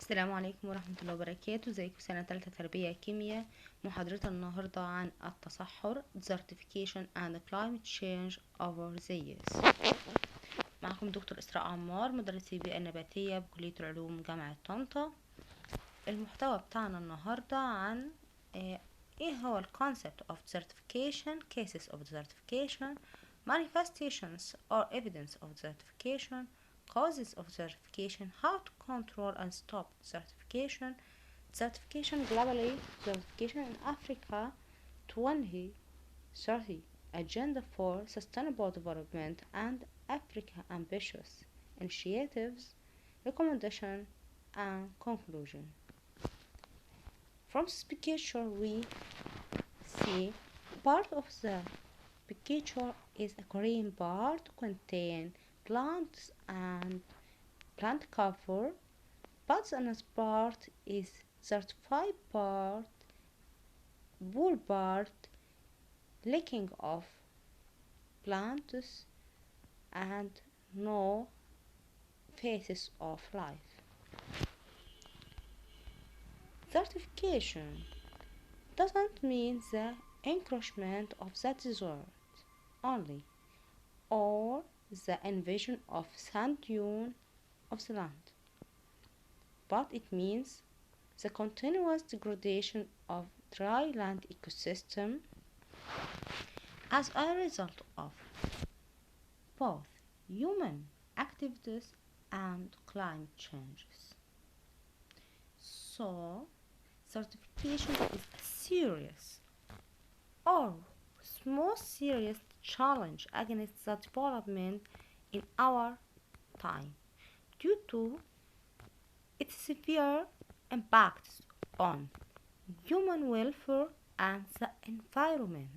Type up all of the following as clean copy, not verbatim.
السلام عليكم ورحمة الله وبركاته. ازيكم؟ سنة تالتة تربية كيمياء. محاضرتنا النهاردة عن التصحر Desertification and Climate Change over the years. معكم دكتور إسراء عمار، مدرسة البيئة النباتية بكلية العلوم جامعة طنطا. المحتوى بتاعنا النهاردة عن ايه هو ال concept of desertification, cases of desertification, manifestations or evidence of desertification, causes of desertification, how to control and stop desertification, desertification globally, desertification in Africa, 2030 Agenda for Sustainable Development and Africa Ambitious Initiatives, Recommendation and Conclusion. From this picture we see part of the picture is a green part contain plants and plant cover, but another part is certified part, poor part, lacking of plants and no phases of life. Certification doesn't mean the encroachment of the desert only, or the invasion of sand dune of the land, but it means the continuous degradation of dry land ecosystem as a result of both human activities and climate changes. So, certification is a serious or most serious challenge against the development in our time due to its severe impacts on human welfare and the environment.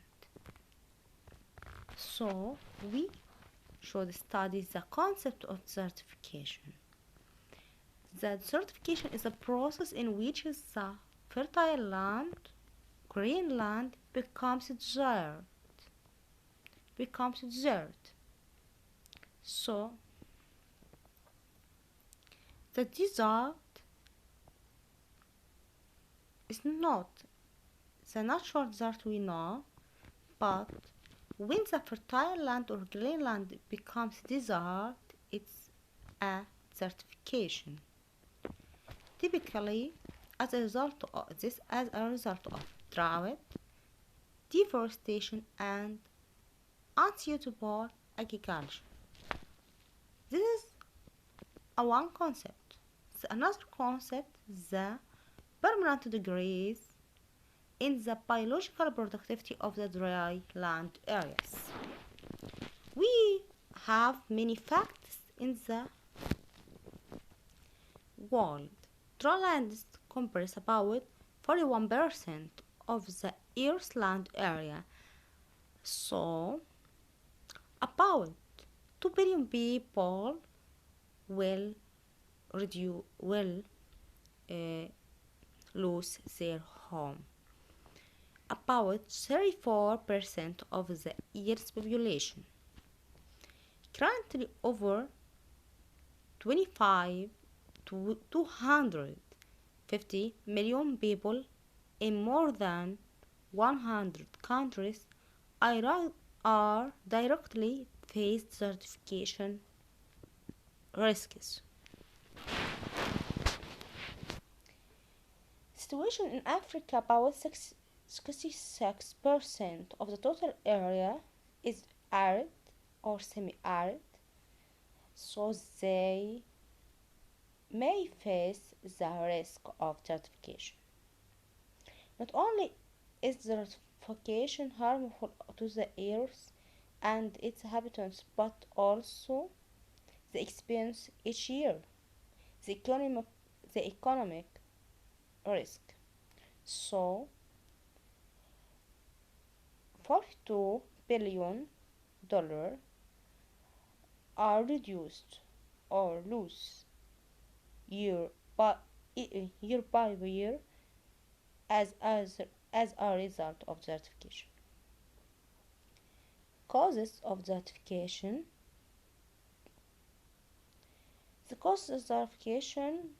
So we should study the concept of desertification. The desertification is a process in which the fertile land, green land, becomes desert. So the desert is not the natural desert we know, but when the fertile land or green land becomes desert, it's a desertification. Typically, as a result of drought, deforestation, and unsuitable agriculture. This is one concept. Another concept, the permanent decrease in the biological productivity of the dry land areas. We have many facts in the world. Dry lands comprise about 41% of the Earth's land area. So, about 2 billion people will lose their home. About 34% of the Earth's population. Currently, over 25 to 250 million people in more than 100 countries are directly face desertification risks. Situation in Africa, about 66% of the total area is arid or semi-arid, so they may face the risk of desertification. Not only is desertification harmful to the earth and its inhabitants, but also they experience each year the economic risk. So, $42 billion are reduced or lose year by year as a result of desertification. Causes of desertification. The causes of desertification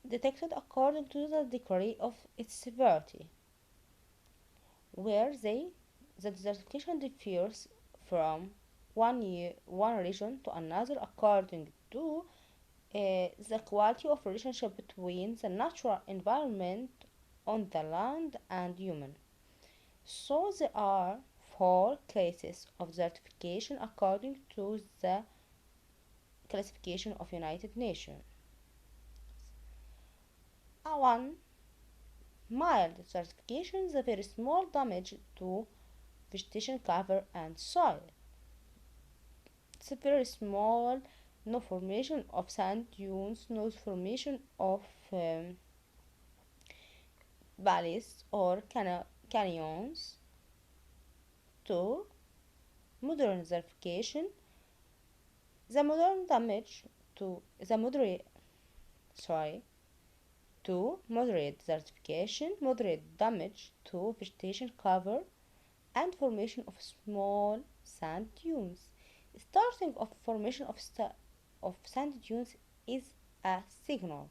detected according to the degree of its severity, where the desertification differs from one region to another according to the quality of relationship between the natural environment on the land and human. So there are four classes of desertification according to the classification of United Nations. One, mild desertification, the very small damage to vegetation cover and soil. It's a very small, no formation of sand dunes, no formation of valleys or canyons. Two, modern desertification, the modern damage to the moderate sorry to moderate desertification, moderate damage to vegetation cover and formation of small sand dunes. Starting of formation of sand dunes is a signal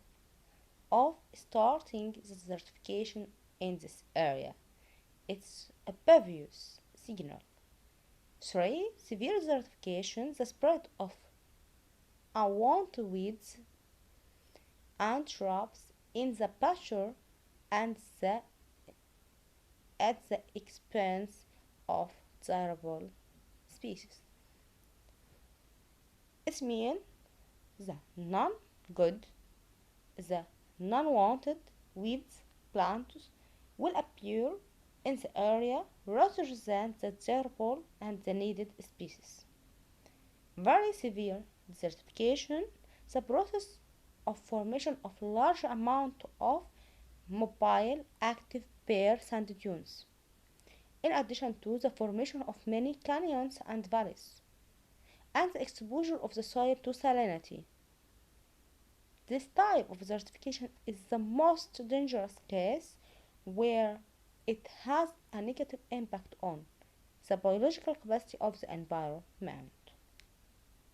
of starting the desertification in this area. It's a previous signal. 3. Severe desertification, the spread of unwanted weeds and shrubs in the pasture and at the expense of desirable species. It means the non-good, the non-wanted weeds, plants will appear in the area rather than the desirable and the needed species. Very severe desertification, the process of formation of large amount of mobile active bare sand dunes, in addition to the formation of many canyons and valleys, and the exposure of the soil to salinity. This type of desertification is the most dangerous case where it has a negative impact on the biological capacity of the environment.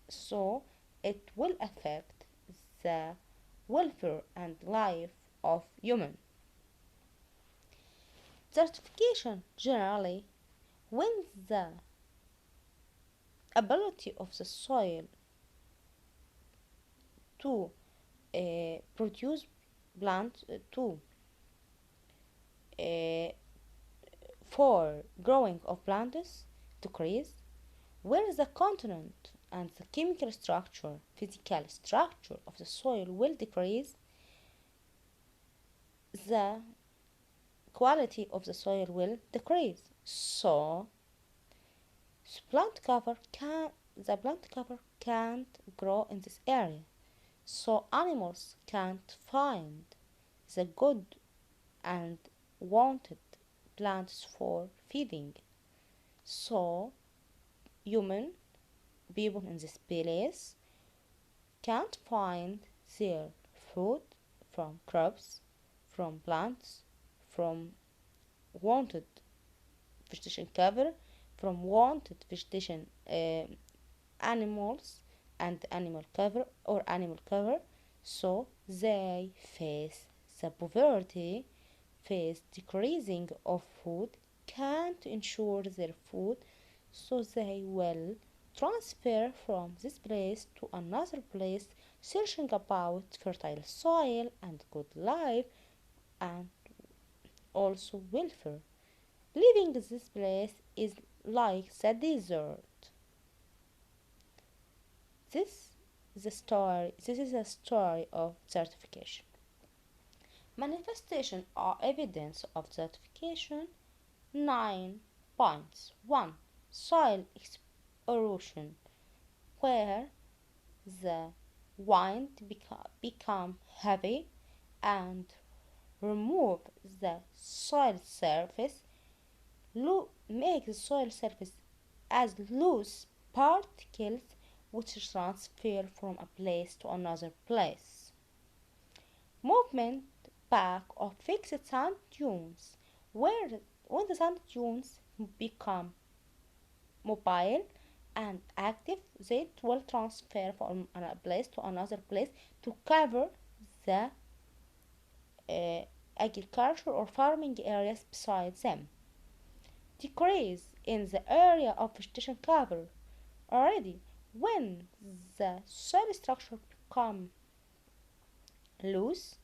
So it will affect the welfare and life of human. Desertification generally when the ability of the soil to produce plants for growing of plants decrease, where the content and the chemical structure, physical structure of the soil will decrease, the quality of the soil will decrease. So the plant cover can't grow in this area. So animals can't find the good and wanted plants for feeding. So human people in this place can't find their food from crops, from plants, from wanted vegetation cover, from wanted vegetation animals and animal cover or animal cover. So they face the poverty, face decreasing of food, can't ensure their food, so they will transfer from this place to another place, searching about fertile soil and good life and also welfare. Living this place is like the desert. This is a story of certification. Manifestation or evidence of certification. 9 points. 1. Soil erosion, where the wind become heavy and remove the soil surface, make the soil surface as loose particles which transfer from a place to another place. Movement back of fixed sand dunes, where when the sand dunes become mobile and active, they will transfer from a place to another place to cover the uh, agriculture or farming areas beside them. Decrease in the area of vegetation cover already when the soil structure become loose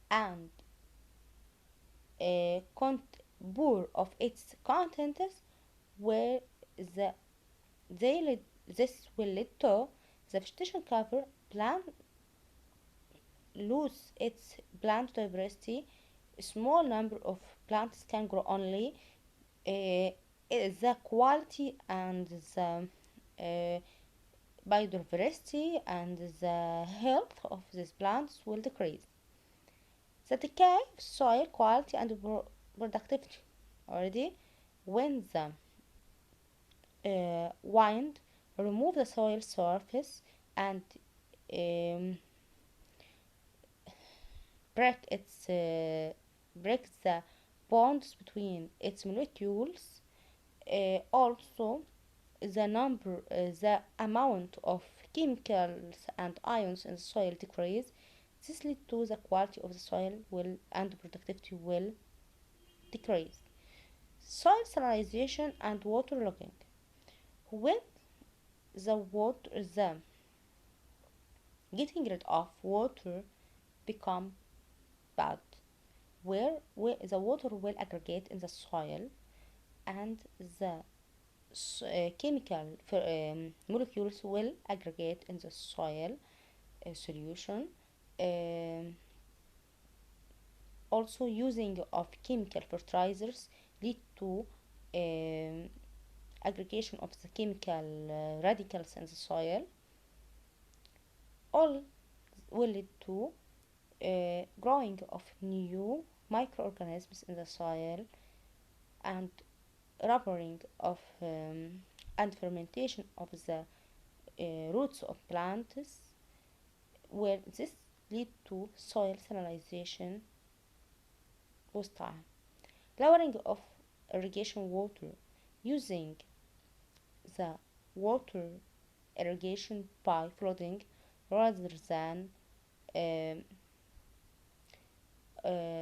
and poor of its contents, where the they lead, this will lead to the vegetation cover plant lose its plant diversity. A small number of plants can grow only. The quality and the uh, biodiversity and the health of these plants will decrease. The decay of soil quality and productivity already when the wind remove the soil surface and um, break its break the bonds between its molecules. Also, the amount of chemicals and ions in the soil decrease. This leads to the quality of the soil will and productivity will decrease. Soil salinization and water logging. When the getting rid of water become bad, where the water will aggregate in the soil and the chemical molecules will aggregate in the soil solution. Um, Also, using of chemical fertilizers lead to um, aggregation of the chemical radicals in the soil. All will lead to growing of new microorganisms in the soil and rubbering of and fermentation of the roots of plants, where this lead to soil salinization with time. Lowering of irrigation water using the water irrigation by flooding rather than um,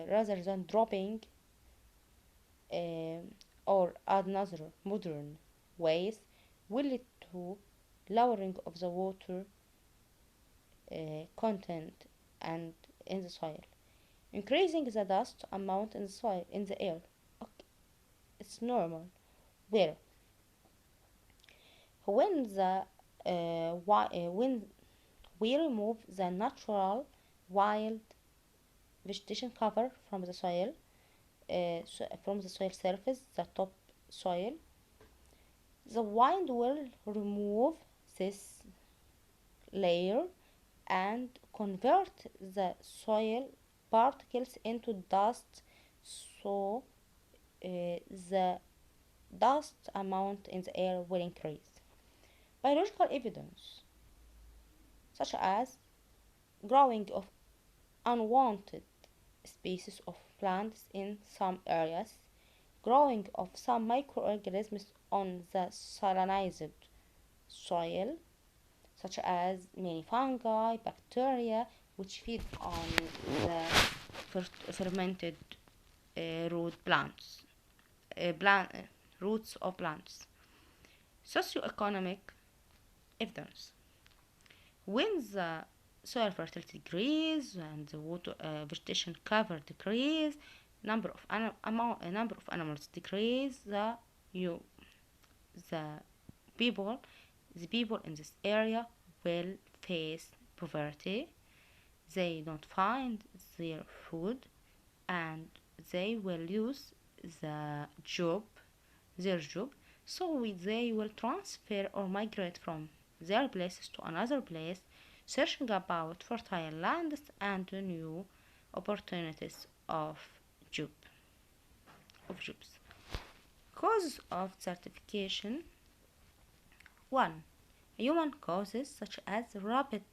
rather than dropping um, or another modern ways will lead to lowering of the water content and in the soil, increasing the dust amount in the soil in the air. Okay, it's normal. Where when the when we remove the natural wild vegetation cover from the soil, from the soil surface, the top soil, the wind will remove this layer and convert the soil particles into dust, so the dust amount in the air will increase. Biological evidence such as growing of unwanted species of plants in some areas, growing of some microorganisms on the salinized soil, such as many fungi, bacteria, which feed on the fermented root plants, plant, roots of plants. Socioeconomic evidence. When the soil fertility decrease and the water vegetation cover decrease, number of animals decrease, you the people the people in this area will face poverty. They don't find their food and they will lose the job their job, so they will transfer or migrate from their places to another place, searching about fertile lands and new opportunities job of jobs. Causes of desertification: 1. Human causes such as rapid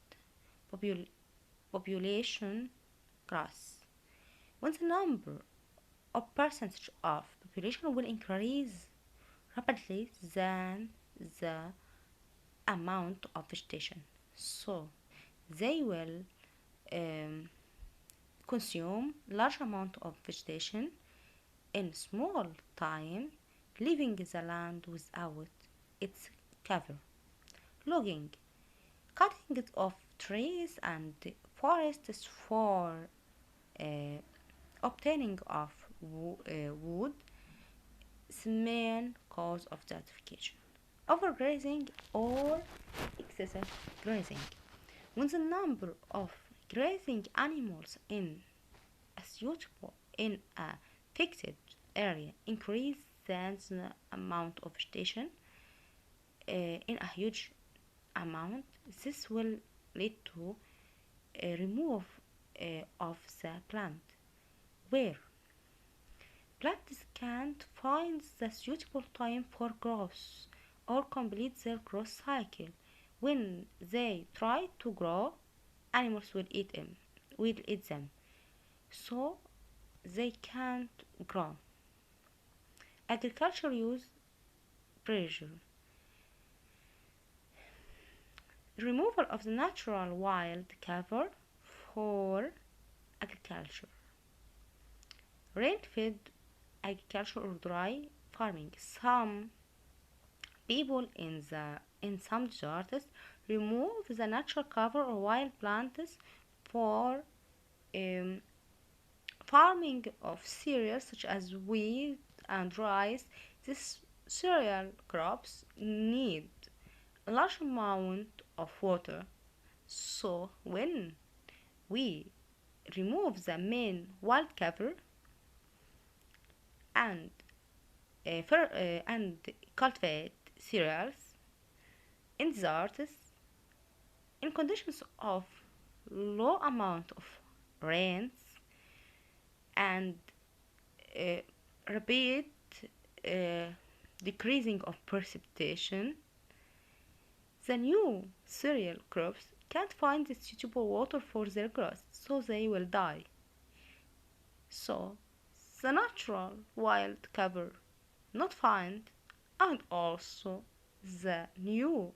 population growth. When the number or percentage of population will increase rapidly than the amount of vegetation, so they will um, consume large amount of vegetation in small time, leaving the land without its cover. Logging, cutting of trees and forests for uh, obtaining of wood is the main cause of desertification. Overgrazing or excessive grazing. When the number of grazing animals in a fixed area increases, then the amount of vegetation in a huge amount, this will lead to a remove of the plant, where plants can't find the suitable time for growth or complete their growth cycle. When they try to grow, animals will eat them, so they can't grow. Agriculture use pressure. Removal of the natural wild cover for agriculture. Rain-fed agriculture or dry farming. Some people in some deserts remove the natural cover or wild plants for um, farming of cereals such as wheat and rice. These cereal crops need a large amount of water, so when we remove the main wild cover and and cultivate cereals in deserts in conditions of low amount of rains and uh, rapid uh, decreasing of precipitation, the new cereal crops can't find the suitable water for their growth, so they will die. So the natural wild cover not found, and also the new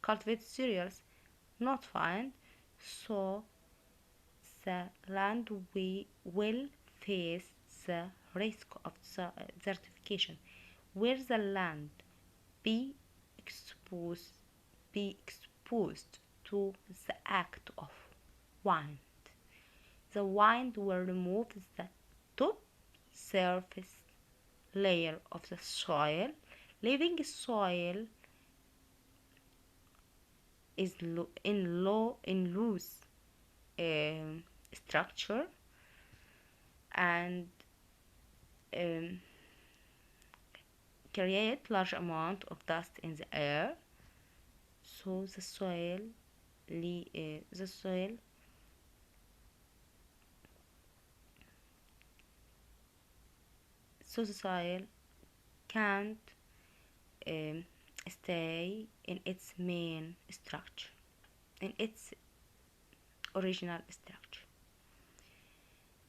cultivated cereals not found, so the land we will face the risk of desertification, where the land be exposed be exposed to the act of wind. The wind will remove the top surface layer of the soil, leaving the soil is in loose structure and um, create large amount of dust in the air. So the soil so the soil can't um, stay in its main structure, in its original structure.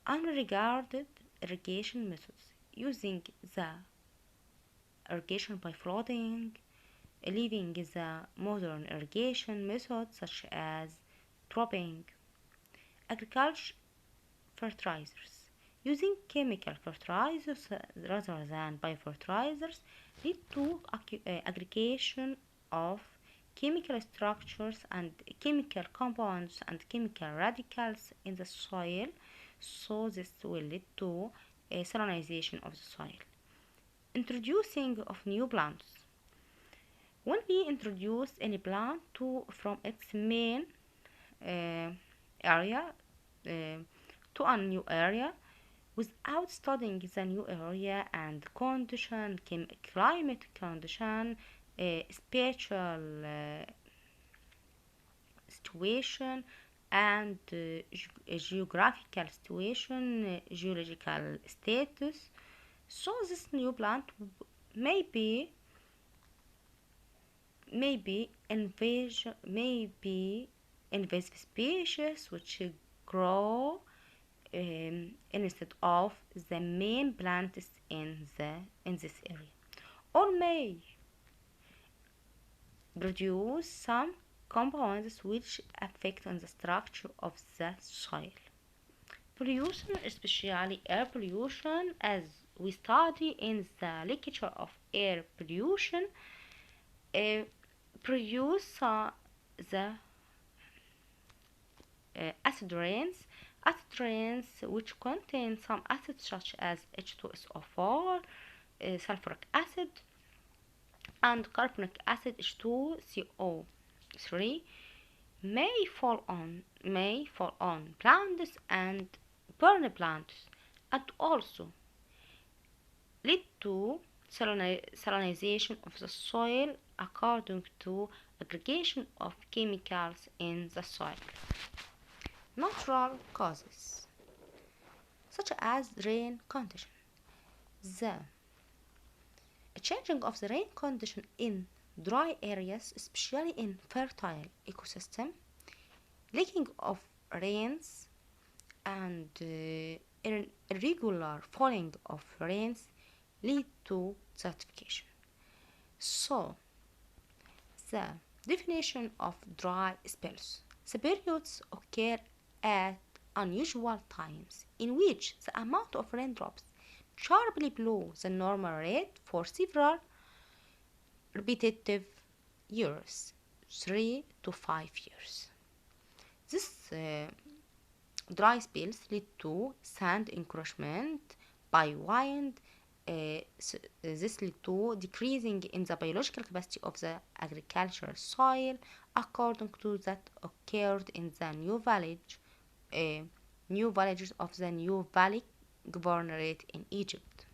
Unregarded irrigation methods, using the irrigation by flooding, leaving the modern irrigation methods such as dropping. Agriculture fertilizers, using chemical fertilizers rather than biofertilizers lead to aggregation of chemical structures and chemical compounds and chemical radicals in the soil, so this will lead to a salinization of the soil. Introducing of new plants. When we introduce any plant from its main area uh, to a new area without studying the new area and condition, climate condition, spatial situation, and geographical situation, geological status. So this new plant maybe invasive species which grow instead of the main plants in this area, or may produce some compounds which affect on the structure of the soil. Pollution, especially air pollution, as we study in the lecture of air pollution, produce the acid rains. Acid rains which contain some acids such as H2SO4, sulfuric acid, and carbonic acid H2CO3 may fall on plants and burn plants, and also lead to salinization of the soil according to aggregation of chemicals in the soil. Natural causes such as rain condition. The changing of the rain condition in dry areas, especially in fertile ecosystem, leaking of rains, and irregular falling of rains lead to desertification. So, the definition of dry spells. The periods occur at unusual times in which the amount of raindrops sharply below the normal rate for several repetitive years, 3 to 5 years. This dry spells lead to sand encroachment by wind. This lead to decreasing in the biological capacity of the agricultural soil, according to that occurred in the new villages of the New Valley Governorate in Egypt.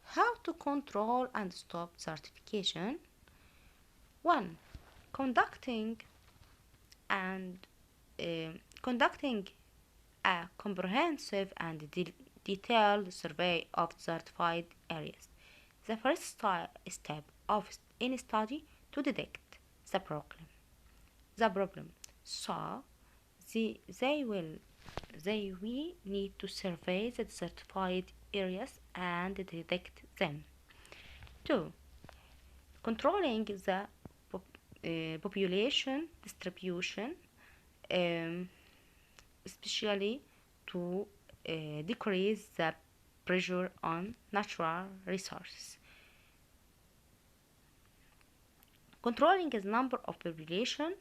How to control and stop desertification? 1. Conducting a comprehensive and detailed survey of desertified areas. The first step of any study to detect the problem. So we need to survey the desertified areas and detect them. 2. Controlling the population distribution, especially to decrease the pressure on natural resources. Controlling the number of population,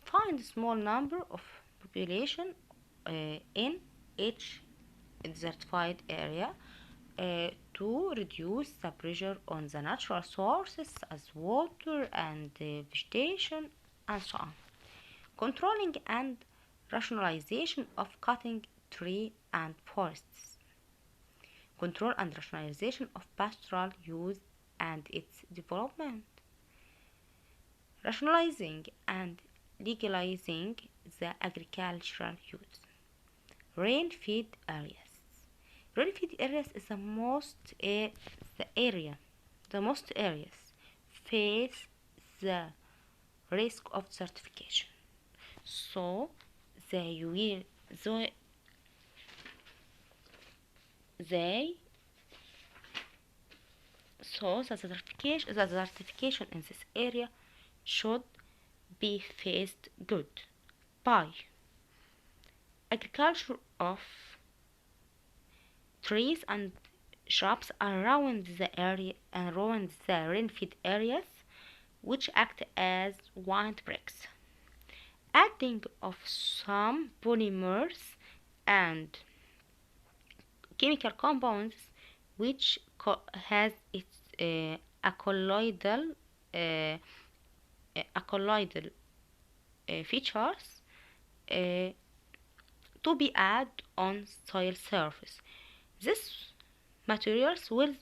find a small number of population in each desertified area to reduce the pressure on the natural sources as water and vegetation and so on. Controlling and rationalization of cutting tree and forests. Control and rationalization of pastoral use and its development. Rationalizing and legalizing the agricultural use. Rain-fed areas. Rain-fed areas is the most areas face the risk of desertification. So the desertification in this area should be faced good by agriculture of trees and shrubs around the area and around the rain-fed areas, which act as windbreaks. Adding of some polymers and chemical compounds which has its colloidal features to be added on soil surface. These materials will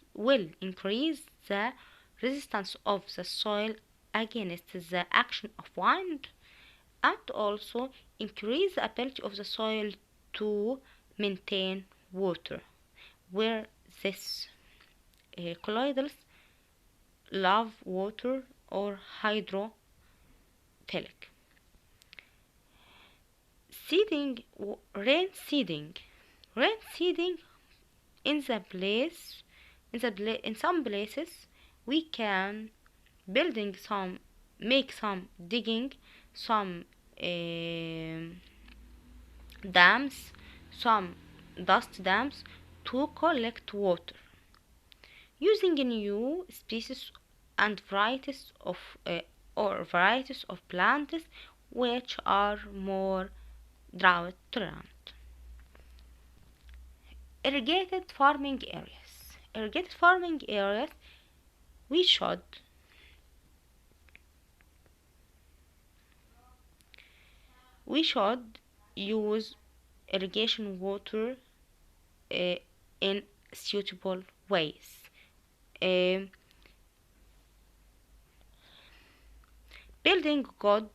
increase the resistance of the soil against the action of wind, and also increase the ability of the soil to maintain water, where these colloidals love water or hydrophilic. Rain seeding in some places we can digging some dams, some dust dams, to collect water, using new species and varieties of plants which are more drought tolerant. Irrigated farming areas, we should we should use irrigation water uh, in suitable ways. Um, Building good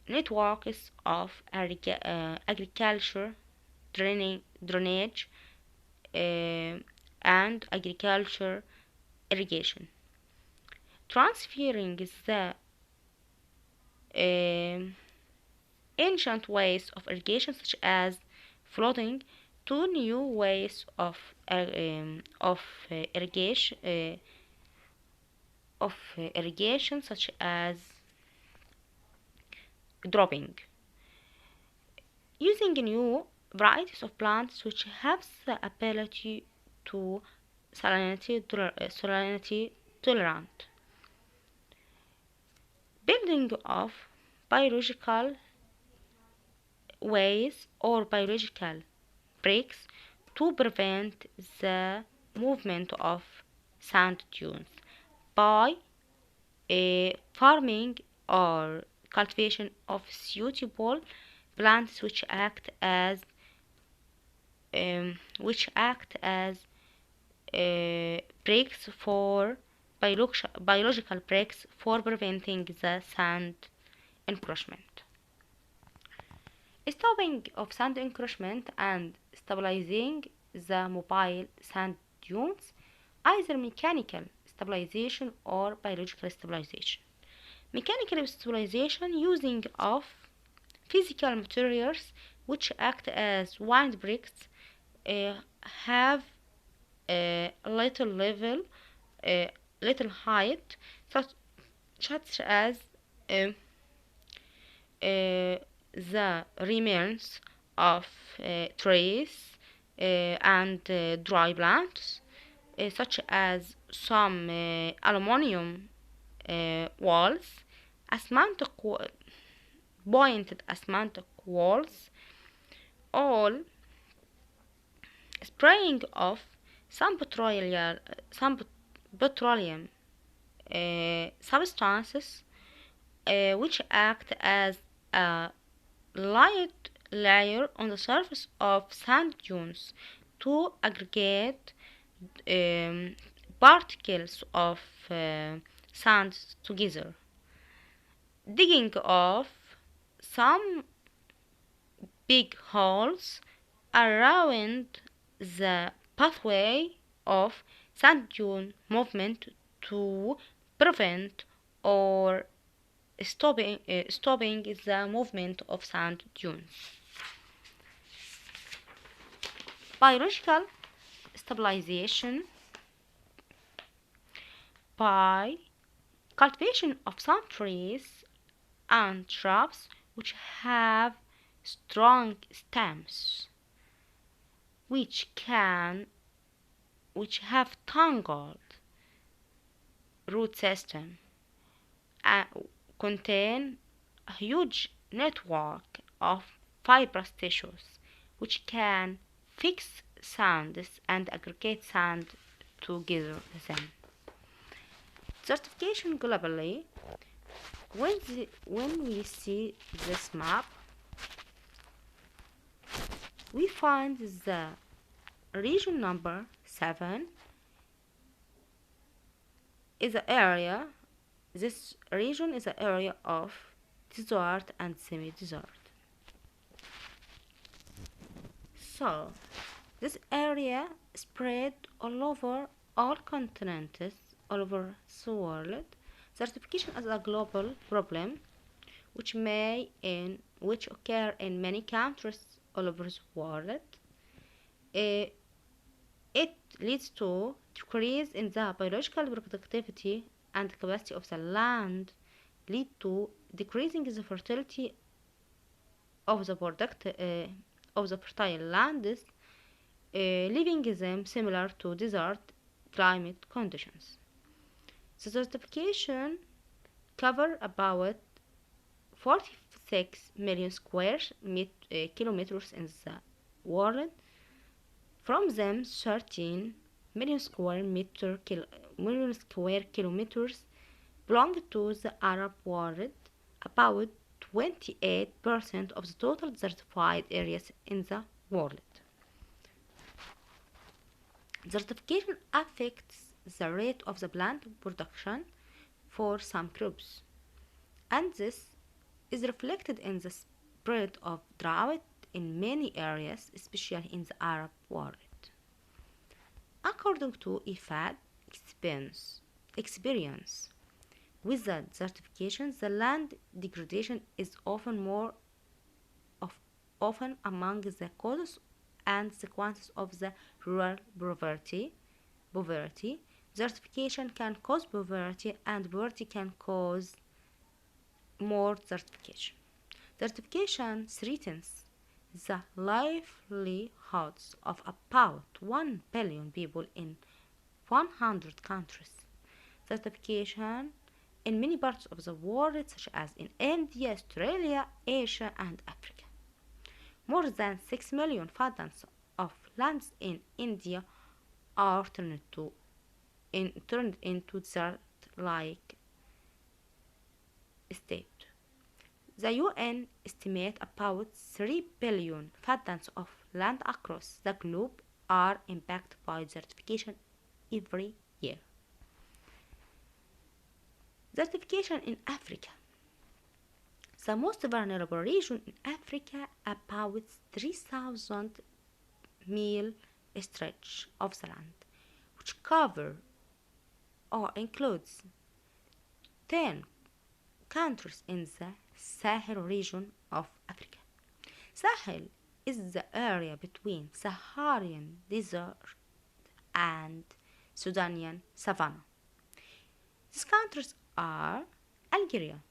networks of agriculture, drainage, and agriculture irrigation. Transferring the um ancient ways of irrigation, such as flooding, to new ways of irrigation, such as dropping, using new varieties of plants which have the ability to salinity tolerant, building of biological ways or biological breaks to prevent the movement of sand dunes by farming or cultivation of suitable plants which act as breaks for biological breaks for preventing the sand encroachment. Stopping of sand encroachment and stabilizing the mobile sand dunes, either mechanical stabilization or biological stabilization. Mechanical stabilization, using of physical materials which act as windbreaks, have a uh, little height, such as uh, the remains of trees and dry plants, such as some aluminum walls, asymmetric pointed asymmetric walls, all spraying of some petroleum substances which act as a light layer on the surface of sand dunes to aggregate um, particles of sand together. Digging of some big holes around the pathway of sand dune movement to prevent or stopping the movement of sand dunes. Biological stabilization, by cultivation of some trees and shrubs which have strong stems, which have tangled root system, and contain a huge network of fibrous tissues which can fix sands and aggregate sand together them. Certification globally, when we see this map, we find the region number 7 is an area. This region is an area of desert and semi-desert. So this area spread all over all continents, all over the world. Certification is a global problem which occur in many countries all over the world. It leads to decrease in the biological productivity and capacity of the land, lead to decreasing the fertility of the product of the fertile lands, leaving them similar to desert climate conditions. The certification cover about 46 million square kilometers in the world. From them, 13 million million square kilometers belong to the Arab world, about 28% of the total desertified areas in the world. Desertification affects the rate of the plant production for some crops, and this is reflected in the spread of drought in many areas, especially in the Arab world. According to IFAD experience with the desertification, the land degradation is often among the causes and consequences of the rural poverty. Desertification can cause poverty, and poverty can cause more desertification. Desertification threatens the livelihoods of about 1 billion people in 100 countries. Desertification in many parts of the world, such as in India, Australia, Asia, and Africa. More than 6 million fathans of lands in India are turned into desert-like state. The UN estimate about 3 billion fathans of land across the globe are impacted by desertification every year. Desertification in Africa. The most vulnerable region in Africa, about 3,000 mile stretch of the land, which cover or includes 10 countries in the Sahel region of Africa. Sahel is the area between Saharan desert and Sudanian savanna. These countries are Algeria,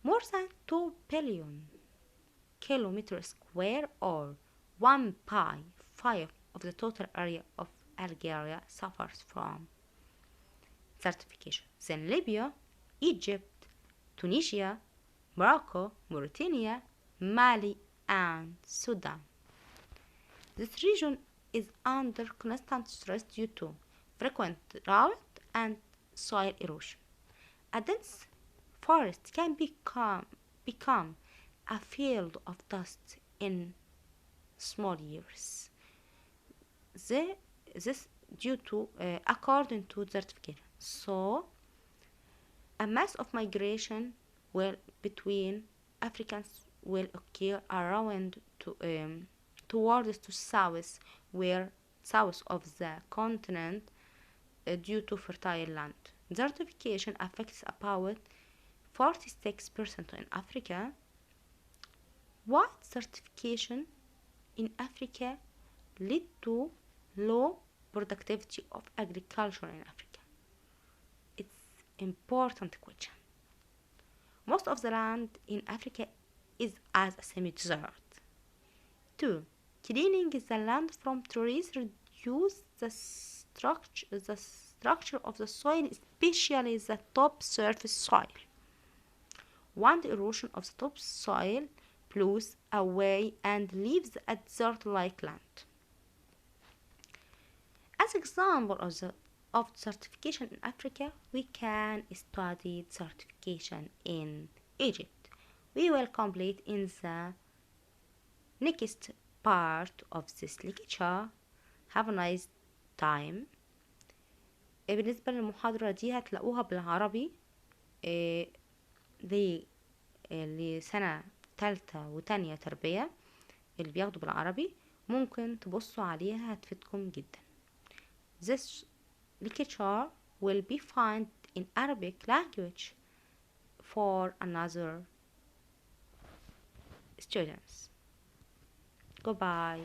more than 2 billion kilometers square, or 1.5 of the total area of Algeria suffers from desertification. Then Libya, Egypt, Tunisia, Morocco, Mauritania, Mali, and Sudan. This region is under constant stress due to frequent drought and soil erosion. A dense forest can become a field of dust in small years. This due to according to desertification. So a mass of migration between Africans will occur around towards to south of the continent due to fertile land. Desertification affects about 46% in Africa. Why desertification in Africa lead to low productivity of agriculture in Africa? It's important question. Most of the land in Africa is as a semi-desert. 2. Cleaning the land from trees reduce the structure of the soil, especially the top surface soil. One, the erosion of the top soil blows away and leaves a desert-like land. As example of desertification in Africa, we can study desertification in Egypt. We will complete in the next part of this lecture. Have a nice time. بالنسبة للمحاضرة دي هتلاقوها بالعربي لسنة تالتة وتانية تربية اللي بياخدوا بالعربي ممكن تبصوا عليها هتفيدكم جدا. This lecture will be found in Arabic language for another students. Goodbye.